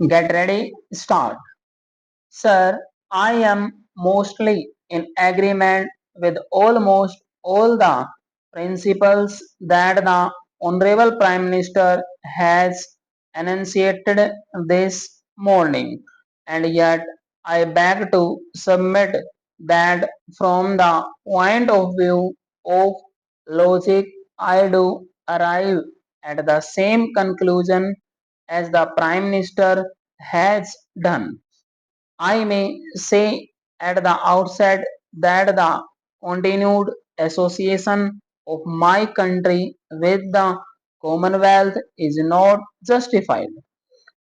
Get ready, start. Sir, I am mostly in agreement with almost all the principles that the Honorable Prime Minister has enunciated this morning, and yet I beg to submit that from the point of view of logic, I do arrive at the same conclusion as the Prime Minister has done. I may say at the outset that the continued association of my country with the Commonwealth is not justified.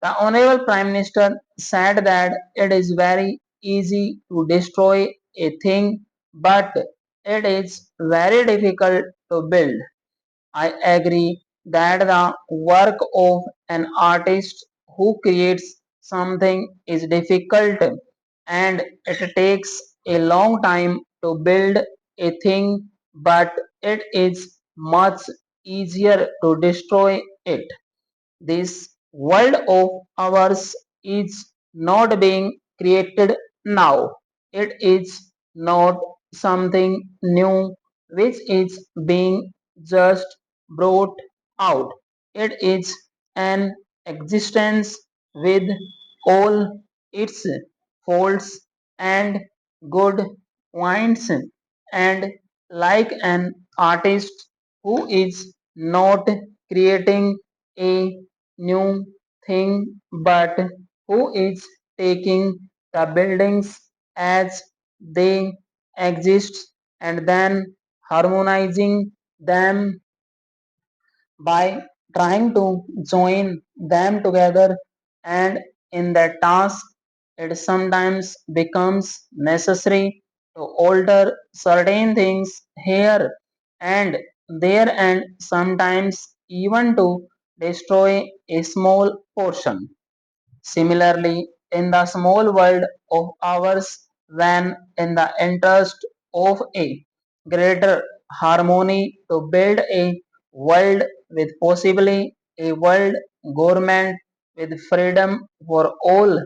The Honorable Prime Minister said that it is very easy to destroy a thing, but it is very difficult to build. I agree that the work of an artist who creates something is difficult and it takes a long time to build a thing, but it is much easier to destroy it. This world of ours is not being created now. It is not something new which is being just brought out. It is an existence with all its faults and good points, and like an artist who is not creating a new thing, but who is taking the buildings as they exist and then harmonizing them by trying to join them together, and in that task it sometimes becomes necessary to alter certain things here and there, and sometimes even to destroy a small portion. Similarly, in the small world of ours, when in the interest of a greater harmony to build a world with possibly a world government with freedom for all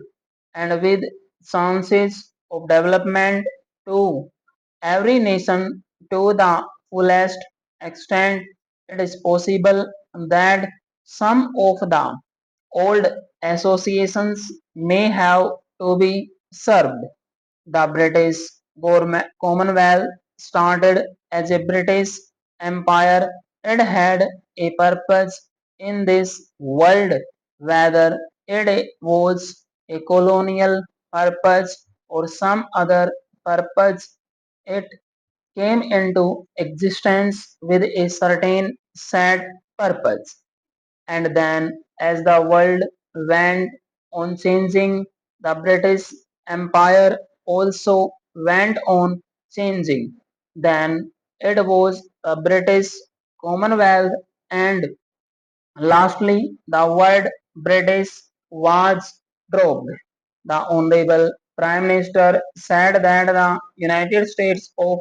and with chances of development to every nation to the fullest extent, it is possible that some of the old associations may have to be served. The British Commonwealth started as a British Empire. It had a purpose in this world, whether it was a colonial purpose or some other purpose. It came into existence with a certain set purpose. And then, as the world went on changing, the British Empire also went on changing. Then it was the British Commonwealth, and lastly, the word British was dropped. The Honorable Prime Minister said that the United States of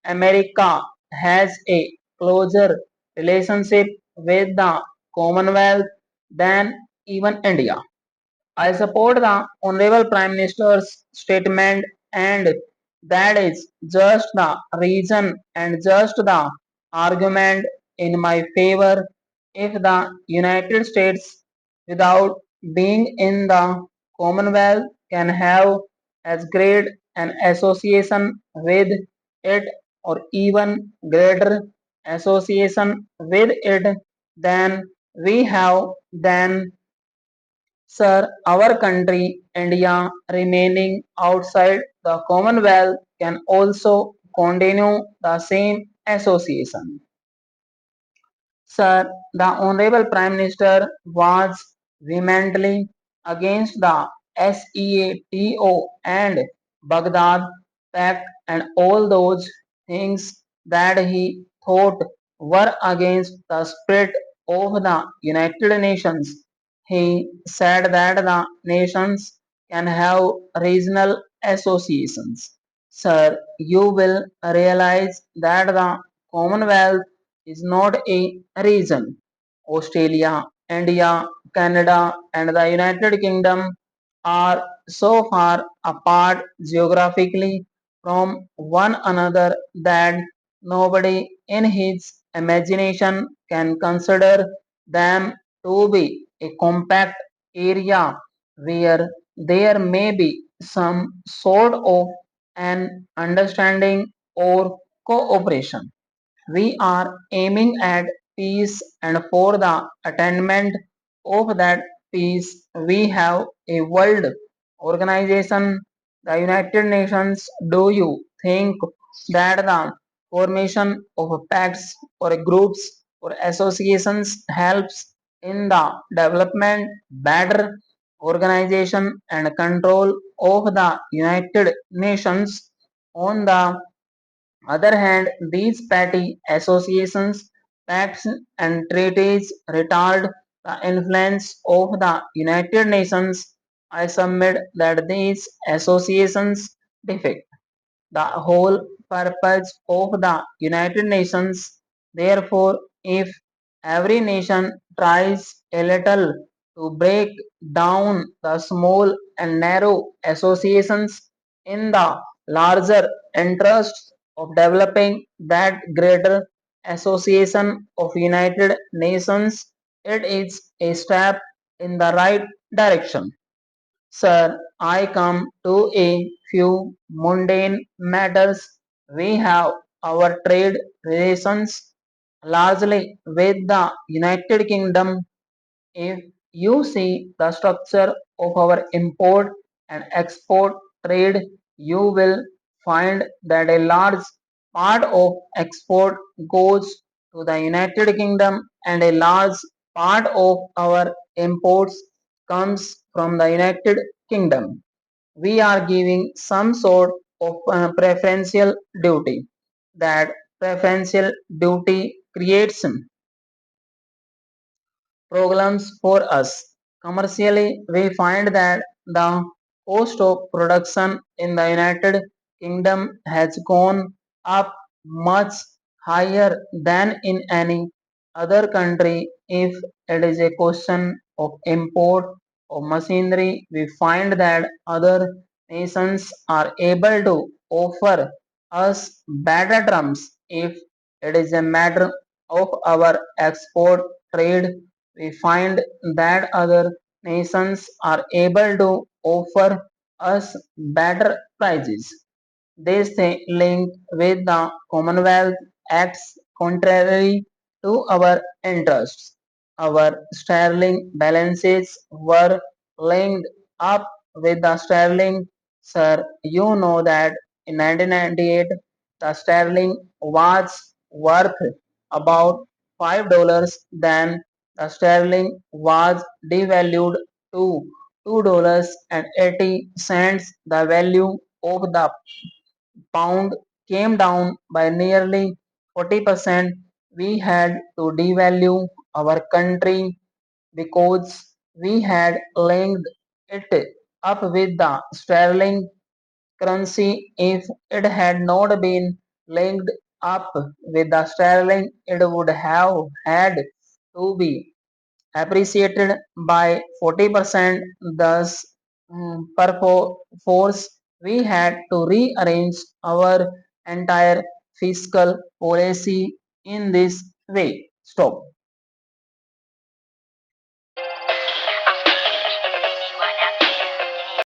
America has a closer relationship with the Commonwealth than even India. I support the Honorable Prime Minister's statement, and that is just the reason and just the argument in my favor. If the United States, without being in the Commonwealth, can have as great an association with it or even greater association with it than we have, then sir, our country, India, remaining outside the Commonwealth can also continue the same association. Sir, the Honorable Prime Minister was vehemently against the SEATO and Baghdad Pact and all those things that he thought were against the spirit of the United Nations. He said that the nations can have regional associations. Sir, you will realize that the Commonwealth is not a region. Australia India, Canada, and the United Kingdom are so far apart geographically from one another that nobody in his imagination can consider them to be a compact area where there may be some sort of an understanding or cooperation. We are aiming at peace, and for the attainment of that peace, we have a world organization, the United Nations. Do you think that the formation of pacts or groups or associations helps in the development, better organization, and control of the United Nations? On the other hand, these petty associations, pacts, and treaties retard the influence of the United Nations. I submit that these associations defect the whole purpose of the United Nations. Therefore, if every nation tries a little to break down the small and narrow associations in the larger interest of developing that greater association of United Nations, it is a step in the right direction. Sir, I come to a few mundane matters. We have our trade relations largely with the United Kingdom. If you see the structure of our import and export trade, you will find that a large part of export goes to the United Kingdom and a large part of our imports comes from the United Kingdom. We are giving some sort of preferential duty. That preferential duty creates problems for us. Commercially, we find that the cost of production in the United Kingdom has gone up much higher than in any other country. If it is a question of import of machinery, we find that other nations are able to offer us better terms. If it is a matter of our export trade, we find that other nations are able to offer us better prices. This link with the Commonwealth acts contrary to our interests. Our sterling balances were linked up with the sterling. Sir, you know that in 1998 the sterling was worth about $5, then the sterling was devalued to $2.80. The value of the pound came down by nearly 40%. We had to devalue our country because we had linked it up with the sterling currency. If it had not been linked up with the sterling, it would have had to be appreciated by 40%. Thus, perforce we had to rearrange our entire fiscal policy in this way. Stop.